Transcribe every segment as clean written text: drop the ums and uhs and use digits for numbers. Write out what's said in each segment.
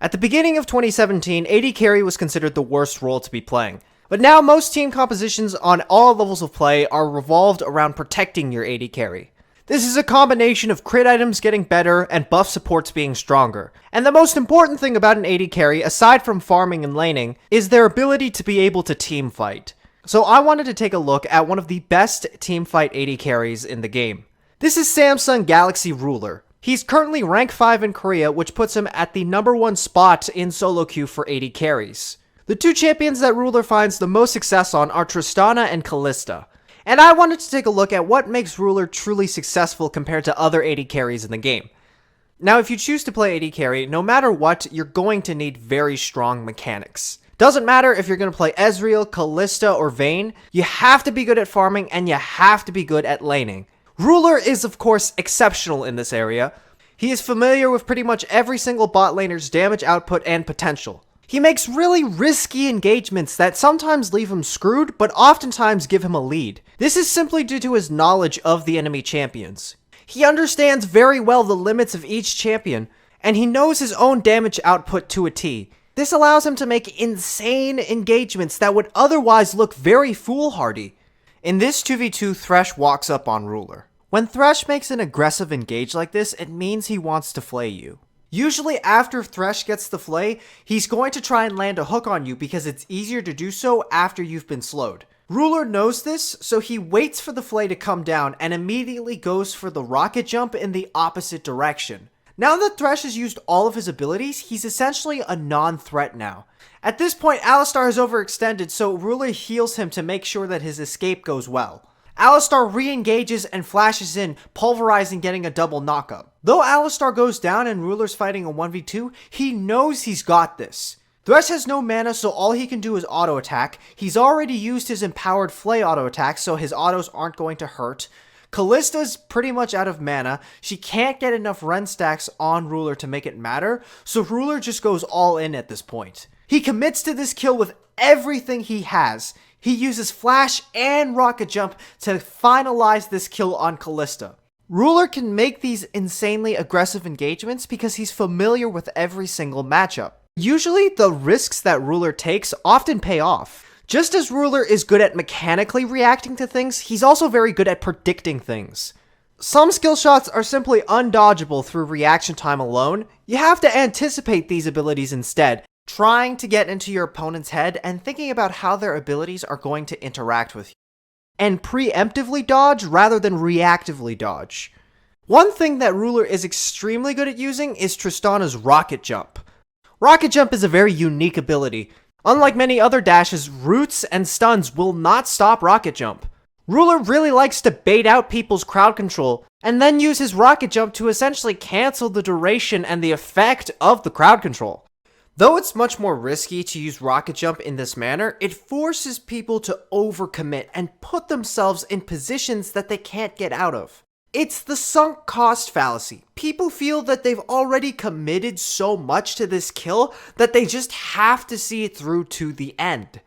At the beginning of 2017, AD carry was considered the worst role to be playing. But now most team compositions on all levels of play are revolved around protecting your AD carry. This is a combination of crit items getting better and buff supports being stronger. And the most important thing about an AD carry, aside from farming and laning, is their ability to be able to team fight. So I wanted to take a look at one of the best teamfight AD carries in the game. This is Samsung Galaxy Ruler. He's currently rank 5 in Korea, which puts him at the #1 spot in solo queue for AD carries. The two champions that Ruler finds the most success on are Tristana and Kalista. And I wanted to take a look at what makes Ruler truly successful compared to other AD carries in the game. Now, if you choose to play AD carry, no matter what, you're going to need very strong mechanics. Doesn't matter if you're going to play Ezreal, Kalista, or Vayne, you have to be good at farming and you have to be good at laning. Ruler is of course exceptional in this area. He is familiar with pretty much every single bot laner's damage output and potential. He makes really risky engagements that sometimes leave him screwed, but oftentimes give him a lead. This is simply due to his knowledge of the enemy champions. He understands very well the limits of each champion, and he knows his own damage output to a T. This allows him to make insane engagements that would otherwise look very foolhardy. In this 2v2, Thresh walks up on Ruler. When Thresh makes an aggressive engage like this, it means he wants to flay you. Usually after Thresh gets the flay, he's going to try and land a hook on you because it's easier to do so after you've been slowed. Ruler knows this, so he waits for the flay to come down and immediately goes for the rocket jump in the opposite direction. Now that Thresh has used all of his abilities, he's essentially a non-threat now. At this point, Alistar has overextended, so Ruler heals him to make sure that his escape goes well. Alistar re-engages and flashes in, pulverizing, getting a double knockup. Though Alistar goes down and Ruler's fighting a 1v2, he knows he's got this. Thresh has no mana, so all he can do is auto attack. He's already used his empowered flay auto attack, so his autos aren't going to hurt. Kalista's pretty much out of mana. She can't get enough Ren stacks on Ruler to make it matter, so Ruler just goes all in at this point. He commits to this kill with everything he has. He uses flash and rocket jump to finalize this kill on Kalista. Ruler can make these insanely aggressive engagements because he's familiar with every single matchup. Usually, the risks that Ruler takes often pay off. Just as Ruler is good at mechanically reacting to things, he's also very good at predicting things. Some skill shots are simply undodgeable through reaction time alone. You have to anticipate these abilities instead, trying to get into your opponent's head and thinking about how their abilities are going to interact with you. And preemptively dodge rather than reactively dodge. One thing that Ruler is extremely good at using is Tristana's rocket jump. Rocket jump is a very unique ability. Unlike many other dashes, roots and stuns will not stop rocket jump. Ruler really likes to bait out people's crowd control, and then use his rocket jump to essentially cancel the duration and the effect of the crowd control. Though it's much more risky to use rocket jump in this manner, it forces people to overcommit and put themselves in positions that they can't get out of. It's the sunk cost fallacy. People feel that they've already committed so much to this kill that they just have to see it through to the end.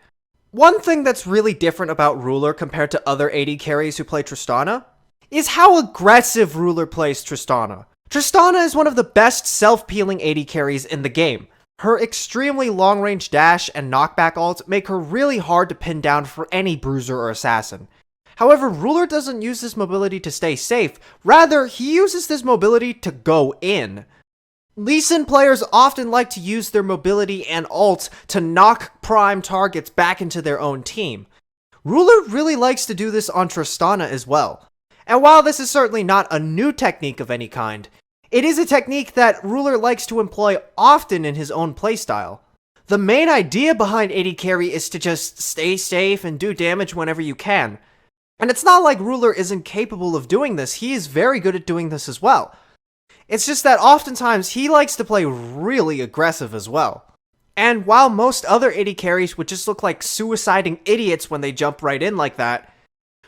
One thing that's really different about Ruler compared to other AD carries who play Tristana is how aggressive Ruler plays Tristana. Tristana is one of the best self-peeling AD carries in the game. Her extremely long-range dash and knockback ult make her really hard to pin down for any bruiser or assassin. However, Ruler doesn't use this mobility to stay safe, rather he uses this mobility to go in. Lee Sin players often like to use their mobility and ult to knock prime targets back into their own team. Ruler really likes to do this on Tristana as well. And while this is certainly not a new technique of any kind, it is a technique that Ruler likes to employ often in his own playstyle. The main idea behind AD carry is to just stay safe and do damage whenever you can. And it's not like Ruler isn't capable of doing this, he is very good at doing this as well. It's just that oftentimes he likes to play really aggressive as well. And while most other AD carries would just look like suiciding idiots when they jump right in like that,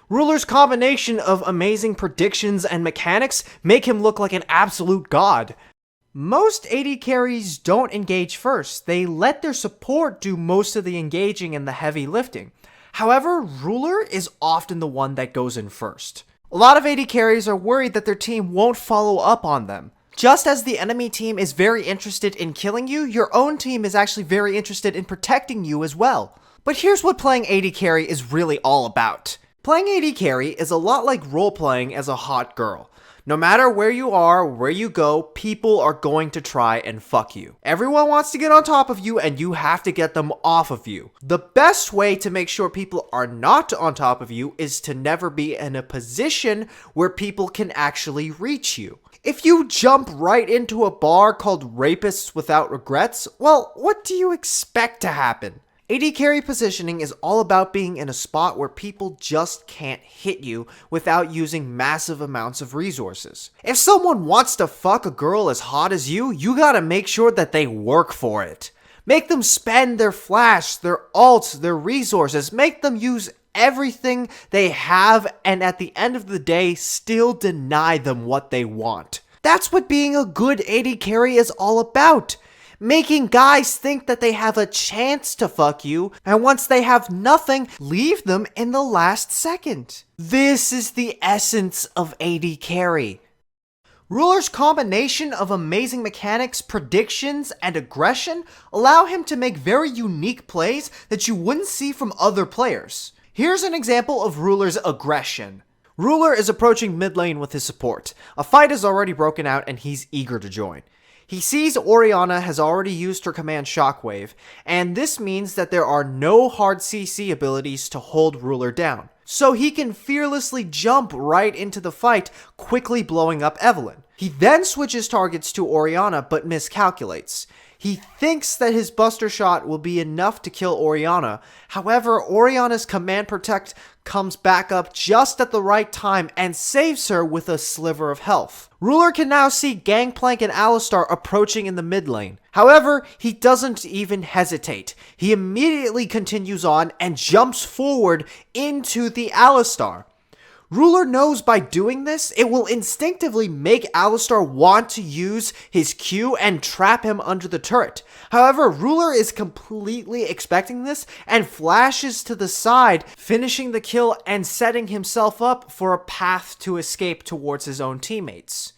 Ruler's combination of amazing predictions and mechanics make him look like an absolute god. Most AD carries don't engage first, they let their support do most of the engaging and the heavy lifting. However, Ruler is often the one that goes in first. A lot of AD carries are worried that their team won't follow up on them. Just as the enemy team is very interested in killing you, your own team is actually very interested in protecting you as well. But here's what playing AD carry is really all about. Playing AD carry is a lot like role-playing as a hot girl. No matter where you are, where you go, people are going to try and fuck you. Everyone wants to get on top of you and you have to get them off of you. The best way to make sure people are not on top of you is to never be in a position where people can actually reach you. If you jump right into a bar called Rapists Without Regrets, well, what do you expect to happen? AD carry positioning is all about being in a spot where people just can't hit you without using massive amounts of resources. If someone wants to fuck a girl as hot as you gotta make sure that they work for it. Make them spend their flash, their ults, their resources, make them use everything they have, and at the end of the day, still deny them what they want. That's what being a good AD carry is all about. Making guys think that they have a chance to fuck you, and once they have nothing, leave them in the last second. This is the essence of AD carry. Ruler's combination of amazing mechanics, predictions, and aggression allow him to make very unique plays that you wouldn't see from other players. Here's an example of Ruler's aggression. Ruler is approaching mid lane with his support. A fight is already broken out and he's eager to join. He sees Orianna has already used her command Shockwave, and this means that there are no hard CC abilities to hold Ruler down. So he can fearlessly jump right into the fight, quickly blowing up Evelynn. He then switches targets to Orianna but miscalculates. He thinks that his Buster Shot will be enough to kill Orianna. However, Orianna's Command Protect comes back up just at the right time and saves her with a sliver of health. Ruler can now see Gangplank and Alistar approaching in the mid lane. However, he doesn't even hesitate. He immediately continues on and jumps forward into the Alistar. Ruler knows by doing this, it will instinctively make Alistar want to use his Q and trap him under the turret. However, Ruler is completely expecting this and flashes to the side, finishing the kill and setting himself up for a path to escape towards his own teammates.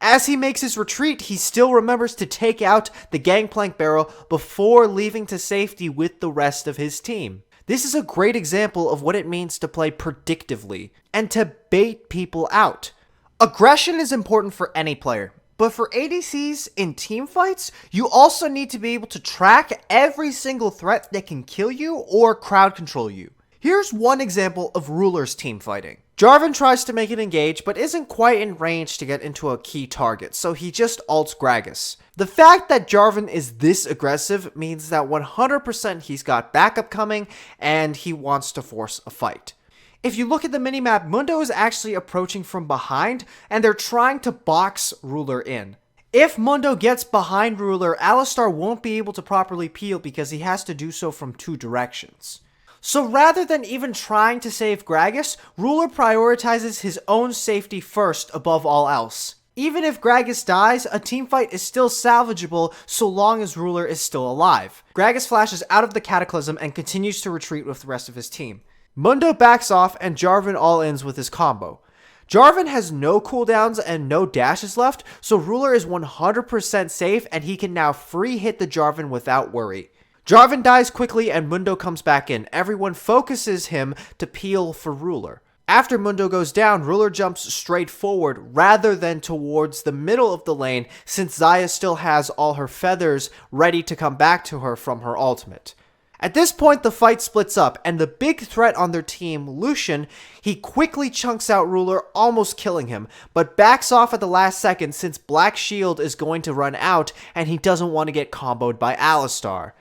As he makes his retreat, he still remembers to take out the Gangplank barrel before leaving to safety with the rest of his team. This is a great example of what it means to play predictively and to bait people out. Aggression is important for any player, but for ADCs in team fights, you also need to be able to track every single threat that can kill you or crowd control you. Here's one example of Ruler's team fighting. Jarvan tries to make it engage, but isn't quite in range to get into a key target, so he just ults Gragas. The fact that Jarvan is this aggressive means that 100% he's got backup coming, and he wants to force a fight. If you look at the minimap, Mundo is actually approaching from behind, and they're trying to box Ruler in. If Mundo gets behind Ruler, Alistar won't be able to properly peel because he has to do so from two directions. So rather than even trying to save Gragas, Ruler prioritizes his own safety first above all else. Even if Gragas dies, a teamfight is still salvageable so long as Ruler is still alive. Gragas flashes out of the Cataclysm and continues to retreat with the rest of his team. Mundo backs off and Jarvan all-ins with his combo. Jarvan has no cooldowns and no dashes left, so Ruler is 100% safe and he can now free hit the Jarvan without worry. Jarvan dies quickly and Mundo comes back in. Everyone focuses him to peel for Ruler. After Mundo goes down, Ruler jumps straight forward rather than towards the middle of the lane since Xayah still has all her feathers ready to come back to her from her ultimate. At this point, the fight splits up, and the big threat on their team, Lucian, he quickly chunks out Ruler, almost killing him, but backs off at the last second since Black Shield is going to run out and he doesn't want to get comboed by Alistar.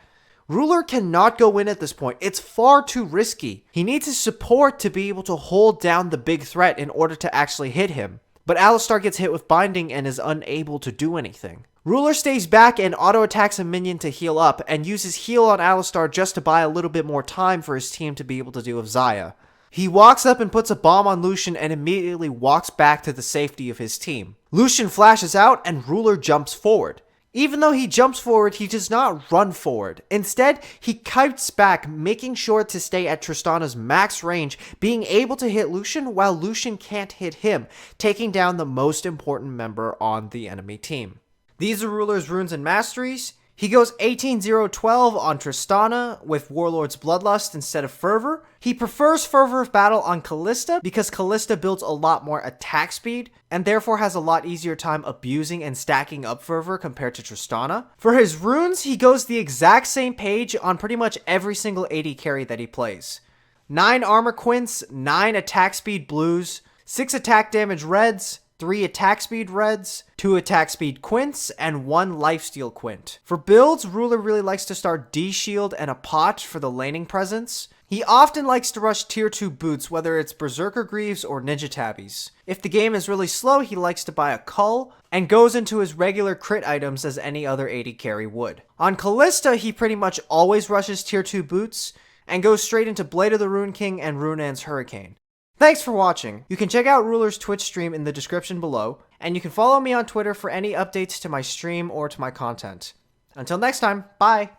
Ruler cannot go in at this point, it's far too risky. He needs his support to be able to hold down the big threat in order to actually hit him. But Alistar gets hit with binding and is unable to do anything. Ruler stays back and auto-attacks a minion to heal up, and uses heal on Alistar just to buy a little bit more time for his team to be able to deal with Xayah. He walks up and puts a bomb on Lucian and immediately walks back to the safety of his team. Lucian flashes out and Ruler jumps forward. Even though he jumps forward, he does not run forward. Instead, he kites back, making sure to stay at Tristana's max range, being able to hit Lucian while Lucian can't hit him, taking down the most important member on the enemy team. These are Ruler's runes and masteries. He goes 18-0-12 on Tristana with Warlord's Bloodlust instead of Fervor. He prefers Fervor of Battle on Callista because Callista builds a lot more attack speed and therefore has a lot easier time abusing and stacking up Fervor compared to Tristana. For his runes, he goes the exact same page on pretty much every single AD carry that he plays. 9 armor quints, 9 attack speed blues, 6 attack damage reds, 3 attack speed reds, 2 attack speed quints, and 1 lifesteal quint. For builds, Ruler really likes to start D-Shield and a pot for the laning presence. He often likes to rush tier 2 boots, whether it's Berserker Greaves or Ninja Tabbies. If the game is really slow, he likes to buy a Cull, and goes into his regular crit items as any other AD carry would. On Callista, he pretty much always rushes tier 2 boots, and goes straight into Blade of the Rune King and Runaan's Hurricane. Thanks for watching. You can check out Ruler's Twitch stream in the description below, and you can follow me on Twitter for any updates to my stream or to my content. Until next time, bye!